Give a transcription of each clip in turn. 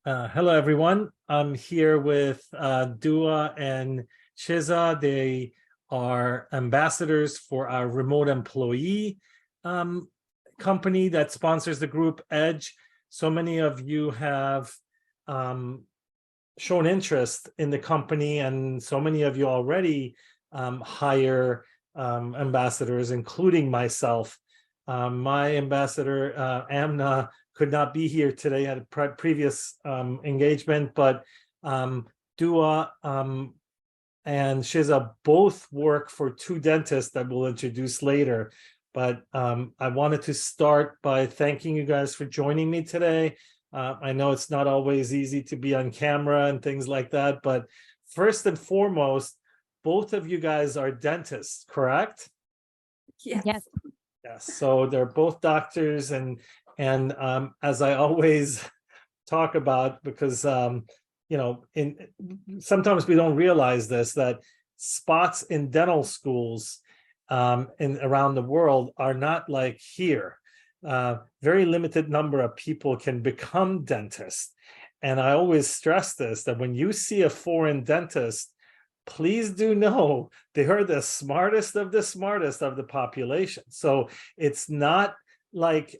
Hello, everyone. I'm here with Dua and Shiza. They are ambassadors for our remote employee company that sponsors the group Edge. So many of you have shown interest in the company, and so many of you already hire ambassadors, including myself. My ambassador, Amna, could not be here today, had a previous engagement, but Dua and Shiza both work for two dentists that we'll introduce later. But I wanted to start by thanking you guys for joining me today. I know it's not always easy to be on camera and things like that, but first and foremost, both of you guys are dentists, correct? Yes. Yes. So they're both doctors, and as I always talk about, because sometimes we don't realize this, that spots in dental schools around the world are not like here. Very limited number of people can become dentists. And I always stress this, that when you see a foreign dentist, please do know they are the smartest of the population. So it's not like,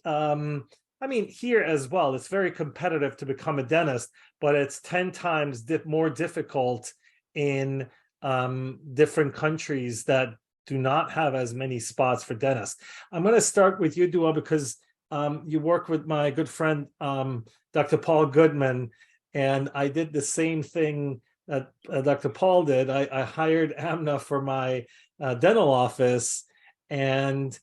here as well, it's very competitive to become a dentist, but it's 10 times more difficult in different countries that do not have as many spots for dentists. I'm going to start with you, Dua, because you work with my good friend, Dr. Paul Goodman, and I did the same thing that Dr. Paul did. I hired Amna for my dental office, and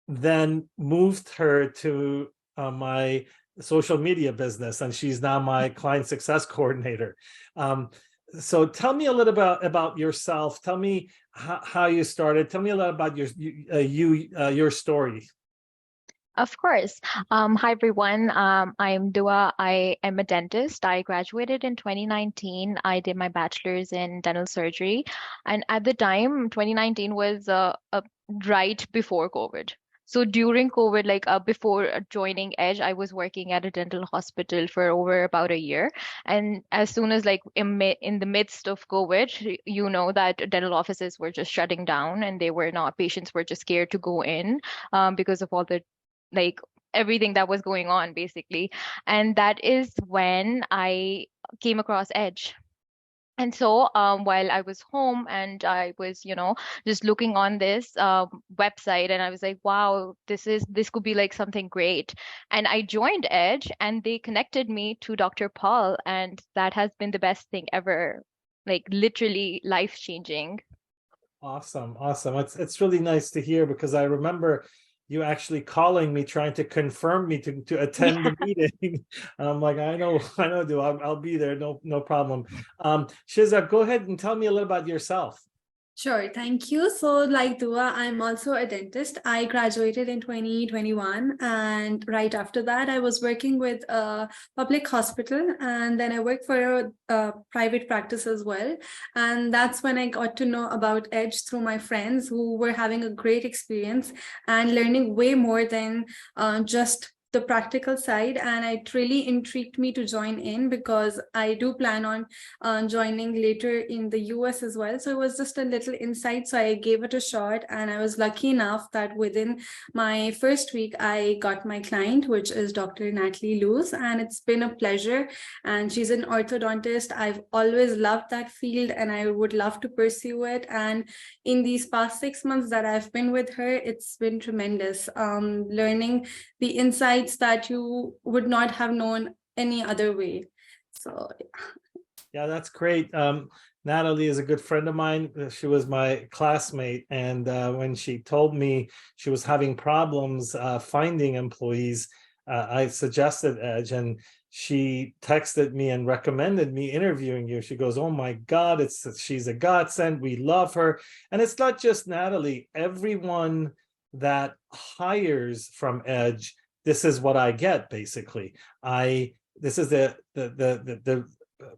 then moved her to my social media business, and she's now my client success coordinator. So tell me a little about yourself. Tell me how you started. Tell me a little about your story. Of course. Hi, everyone. I'm Dua. I am a dentist. I graduated in 2019. I did my bachelor's in dental surgery. And at the time, 2019 was right before COVID. So during COVID, before joining Edge, I was working at a dental hospital for over about a year. And as soon as in the midst of COVID, you know that dental offices were just shutting down, and patients were just scared to go in because of all the everything that was going on, basically. And that is when I came across Edge. And so while I was home and I was, just looking on this website, and I was like, wow, this could be like something great. And I joined Edge, and they connected me to Dr. Paul, and that has been the best thing ever, like literally life-changing. Awesome. It's really nice to hear, because I remember you actually calling me, trying to confirm me to attend the meeting. I'm like, I know, do I'll be there, no problem. Shiza, go ahead and tell me a little about yourself. Sure, thank you. So like Dua, I'm also a dentist. I graduated in 2021, and right after that, I was working with a public hospital, and then I worked for a private practice as well. And that's when I got to know about Edge through my friends who were having a great experience and learning way more than just the practical side, and it really intrigued me to join in, because I do plan on joining later in the US as well. So it was just a little insight, so I gave it a shot, and I was lucky enough that within my first week I got my client, which is Dr. Natalie Luz, and it's been a pleasure. And she's an orthodontist. I've always loved that field, and I would love to pursue it. And in these past 6 months that I've been with her, it's been tremendous, learning the insights that you would not have known any other way. So yeah, that's great. Natalie is a good friend of mine. She was my classmate, and when she told me she was having problems finding employees, I suggested Edge, and she texted me and recommended me interviewing you. She goes, oh my God, she's a godsend. We love her. And it's not just Natalie. Everyone that hires from Edge, this is what I get, basically. This is the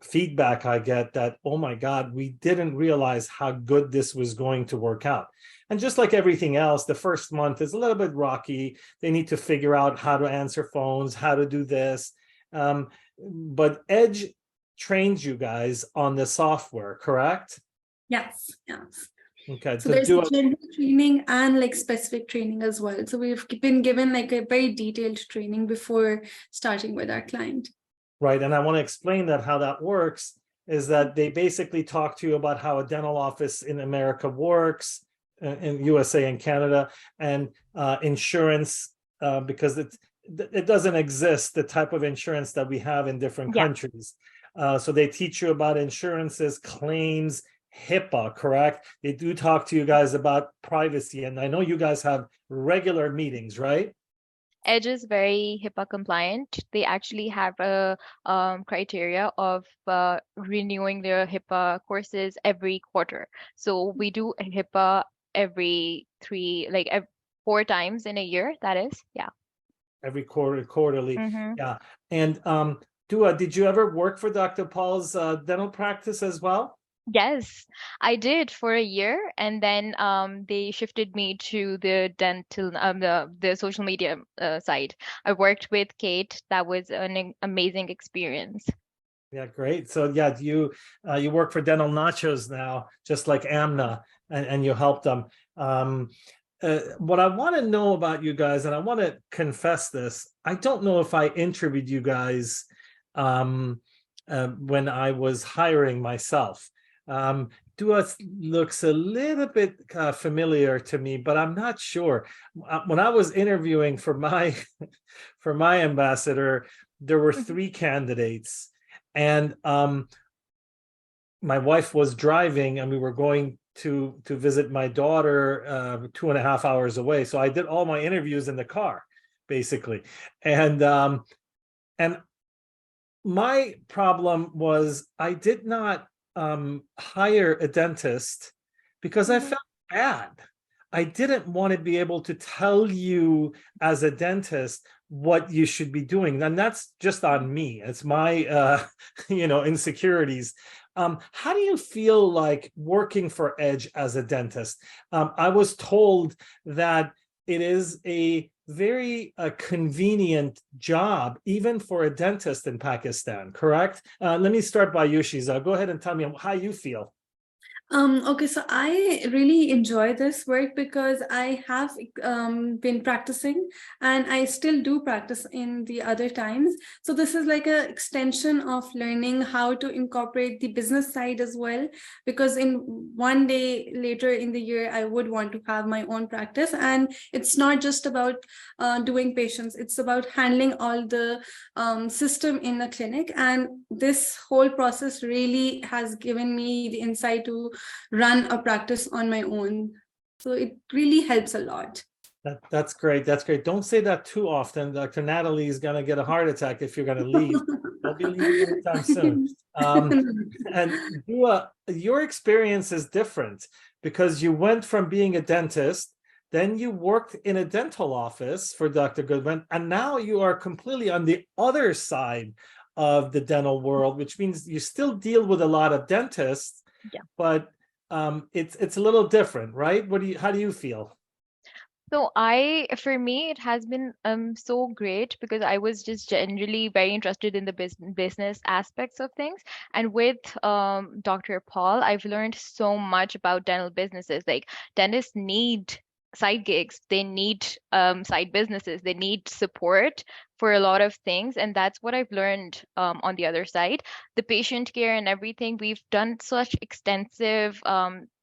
feedback I get, that, oh my God, we didn't realize how good this was going to work out. And just like everything else, the first month is a little bit rocky. They need to figure out how to answer phones, how to do this. But Edge trains you guys on the software, correct? Yes, yes. Okay, So to there's do it general training and like specific training as well. So we've been given like a very detailed training before starting with our client. right. And I want to explain that how that works is that they basically talk to you about how a dental office in America works, in USA and Canada, and insurance, because it doesn't exist, the type of insurance that we have in different Yeah. countries. So they teach you about insurances, claims, HIPAA, correct? They do talk to you guys about privacy. And I know you guys have regular meetings, right? Edge is very HIPAA compliant. They actually have a criteria of renewing their HIPAA courses every quarter. So we do a HIPAA every four times in a year. That is, yeah. Every quarterly. Mm-hmm. Yeah. And Dua, did you ever work for Dr. Paul's dental practice as well? Yes, I did for a year, and then they shifted me to the dental the social media side. I worked with Kate. That was an amazing experience. Yeah, great. So yeah, you work for Dental Nachos now, just like Amna, and you help them. What I want to know about you guys, and I want to confess this, I don't know if I interviewed you guys when I was hiring myself. Dua looks a little bit familiar to me, but I'm not sure. When I was interviewing for my for my ambassador, there were Mhm. 3 candidates, and my wife was driving, and we were going to visit my daughter 2.5 hours away. So I did all my interviews in the car, basically, and my problem was I did not hire a dentist because I Mhm. felt bad. I didn't want to be able to tell you as a dentist what you should be doing. And that's just on me. It's my insecurities. How do you feel like working for Edge as a dentist? I was told that it is a very convenient job, even for a dentist in Pakistan, correct? Let me start by you, Shiza. Go ahead and tell me how you feel. Okay, so I really enjoy this work because I have been practicing and I still do practice in the other times. So this is like an extension of learning how to incorporate the business side as well, because in one day later in the year, I would want to have my own practice. And it's not just about doing patients, it's about handling all the system in a clinic. And this whole process really has given me the insight to run a practice on my own. So it really helps a lot. That's great. That's great. Don't say that too often. Dr. Natalie is going to get a heart attack if you're going to leave. I'll be leaving anytime soon. And Dua, your experience is different because you went from being a dentist, then you worked in a dental office for Dr. Goodwin, and now you are completely on the other side of the dental world, which means you still deal with a lot of dentists, Yeah. but it's a little different, right? How do you feel? So for me, it has been so great because I was just generally very interested in the business aspects of things. And with Dr. Paul, I've learned so much about dental businesses. Like dentists need side gigs, they need side businesses, they need support for a lot of things. And that's what I've learned on the other side. The patient care and everything, we've done such extensive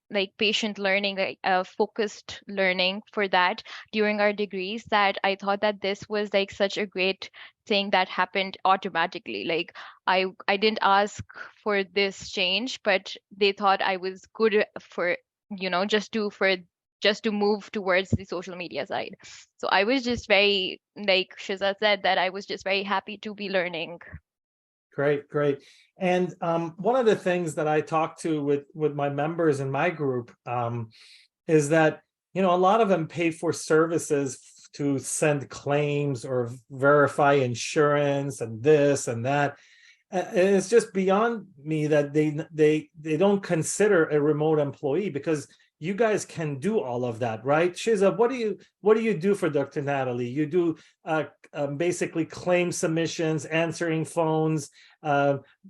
like patient learning, like focused learning for that during our degrees, that I thought that this was like such a great thing that happened automatically. Like I didn't ask for this change, but they thought I was good for, just to move towards the social media side. So I was just very, like Shiza said, that I was just very happy to be learning. Great, great. And one of the things that I talk to with my members in my group is that a lot of them pay for services to send claims or verify insurance and this and that. And it's just beyond me that they don't consider a remote employee, because you guys can do all of that, right? Shiza, what do you do for Dr. Natalie? You do basically claim submissions, answering phones,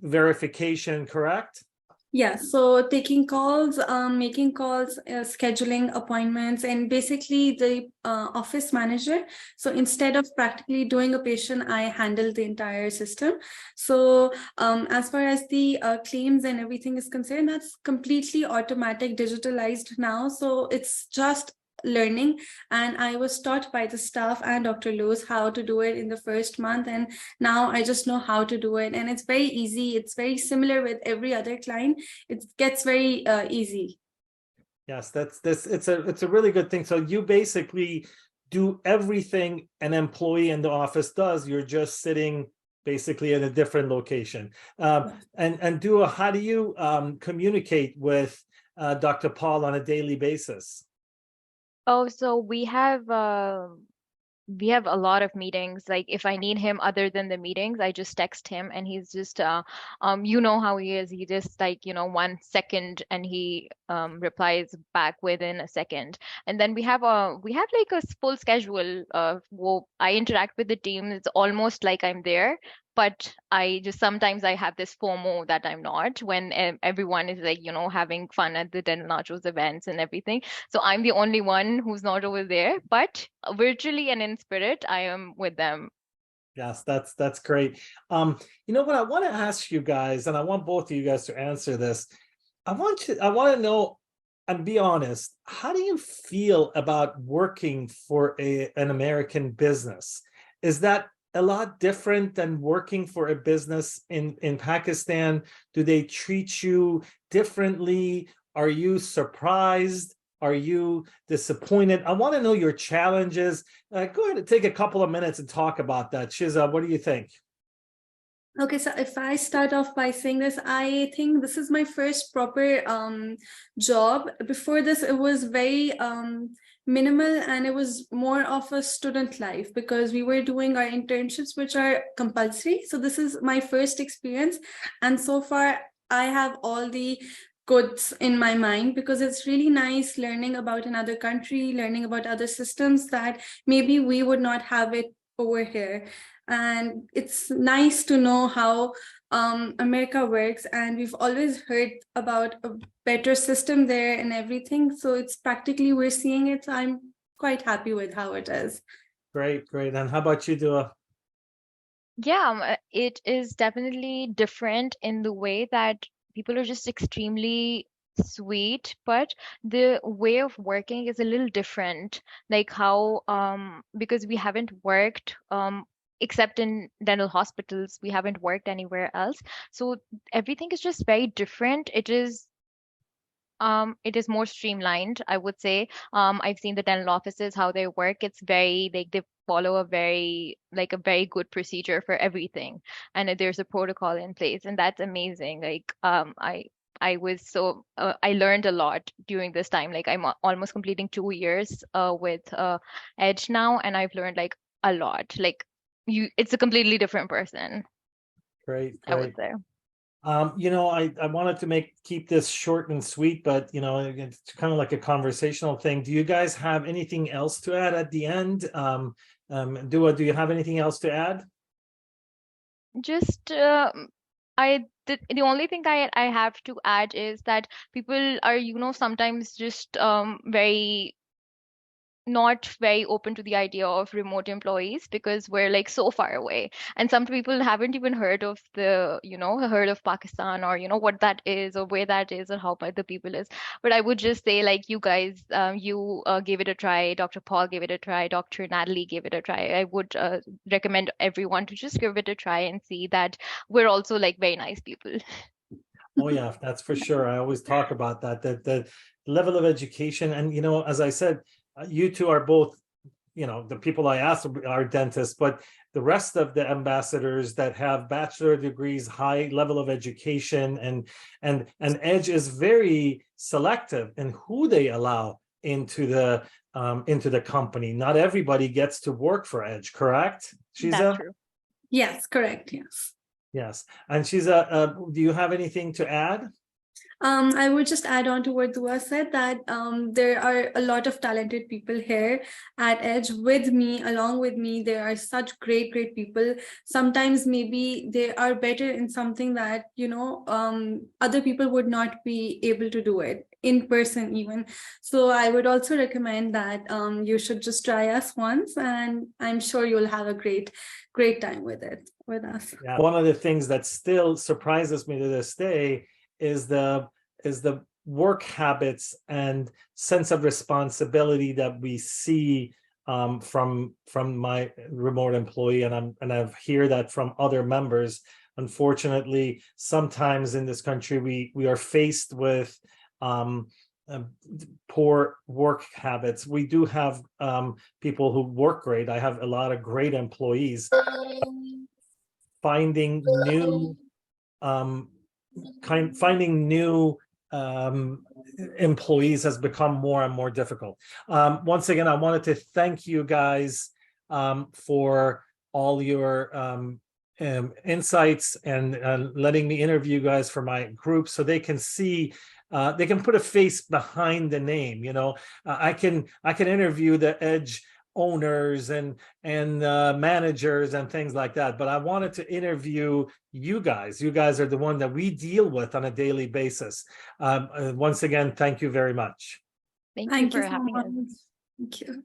verification, correct? Yeah, so taking calls, making calls, scheduling appointments, and basically the office manager. So instead of practically doing a patient, I handle the entire system. So as far as the claims and everything is concerned, that's completely automatic, digitalized now. So it's just learning, and I was taught by the staff and Dr. Lewis how to do it in the first month, and now I just know how to do it, and it's very easy. It's very similar with every other client. It gets very easy. Yes, it's a really good thing. So you basically do everything an employee in the office does. You're just sitting basically in a different location. And Dua, how do you communicate with Dr. Paul on a daily basis? Oh, so we have a lot of meetings. Like if I need him other than the meetings, I just text him and he's just you know how he is. He just like, 1 second and he replies back within a second. And then we have like a full schedule of I interact with the team. It's almost like I'm there. But I just sometimes I have this FOMO that I'm not when everyone is like, having fun at the Dental Nachos events and everything. So I'm the only one who's not over there, but virtually and in spirit, I am with them. Yes, that's great. You know what I want to ask you guys, and I want both of you guys to answer this. I want to know and be honest, how do you feel about working for an American business? Is that a lot different than working for a business in Pakistan? Do they treat you differently? Are you surprised? Are you disappointed? I want to know your challenges. Go ahead and take a couple of minutes and talk about that. Shiza, what do you think? Okay, so if I start off by saying this, I think this is my first proper job. Before this, it was very minimal, and it was more of a student life because we were doing our internships, which are compulsory. So this is my first experience, and so far I have all the goods in my mind because it's really nice learning about another country, learning about other systems that maybe we would not have it over here. And it's nice to know how America works, and we've always heard about a better system there and everything. So it's practically we're seeing it. So I'm quite happy with how it is. Great, great. And how about you, Dua? Yeah, it is definitely different in the way that people are just extremely sweet, but the way of working is a little different. Like how, because we haven't worked, except in dental hospitals, we haven't worked anywhere else. So everything is just very different. It is more streamlined, I would say. I've seen the dental offices, how they work. It's very like they follow a very good procedure for everything, and there's a protocol in place, and that's amazing. Like, I learned a lot during this time. Like, I'm almost completing 2 years with Edge now, and I've learned like a lot. Like, it's a completely different person, Great, I would great. say. I wanted to keep this short and sweet, but it's kind of like a conversational thing. Do you guys have anything else to add at the end? Dua, do you have anything else to add? Just the only thing I have to add is that people are, sometimes just very not very open to the idea of remote employees because we're like so far away. And some people haven't even heard of heard of Pakistan or what that is or where that is or how the people is. But I would just say like you guys, you gave it a try. Dr. Paul gave it a try. Dr. Natalie gave it a try. I would recommend everyone to just give it a try and see that we're also like very nice people. Oh yeah, that's for sure. I always talk about that the level of education, and as I said, you two are both, the people I asked are dentists, but the rest of the ambassadors that have bachelor degrees, high level of education, and Edge is very selective in who they allow into the company. Not everybody gets to work for Edge, correct, That's Shiza? true. Yes, correct. Yes. Yes. And Shiza, do you have anything to add? I would just add on to what Dua said, that there are a lot of talented people here at Edge with me, along with me. There are such great, great people. Sometimes maybe they are better in something that, other people would not be able to do it in person even. So I would also recommend that you should just try us once, and I'm sure you'll have a great, great time with it, with us. Yeah. One of the things that still surprises me to this day is the work habits and sense of responsibility that we see from my remote employee, and I've hear that from other members. Unfortunately, sometimes in this country we are faced with poor work habits. We do have people who work great. I have a lot of great employees. Finding new employees has become more and more difficult. Once again, I wanted to thank you guys for all your insights and letting me interview you guys for my group, so they can see, they can put a face behind the name. I can interview the Edge owners and managers and things like that, but I wanted to interview you guys. You guys are the one that we deal with on a daily basis. Once again, thank you very much. Thank you for having us. Thank you.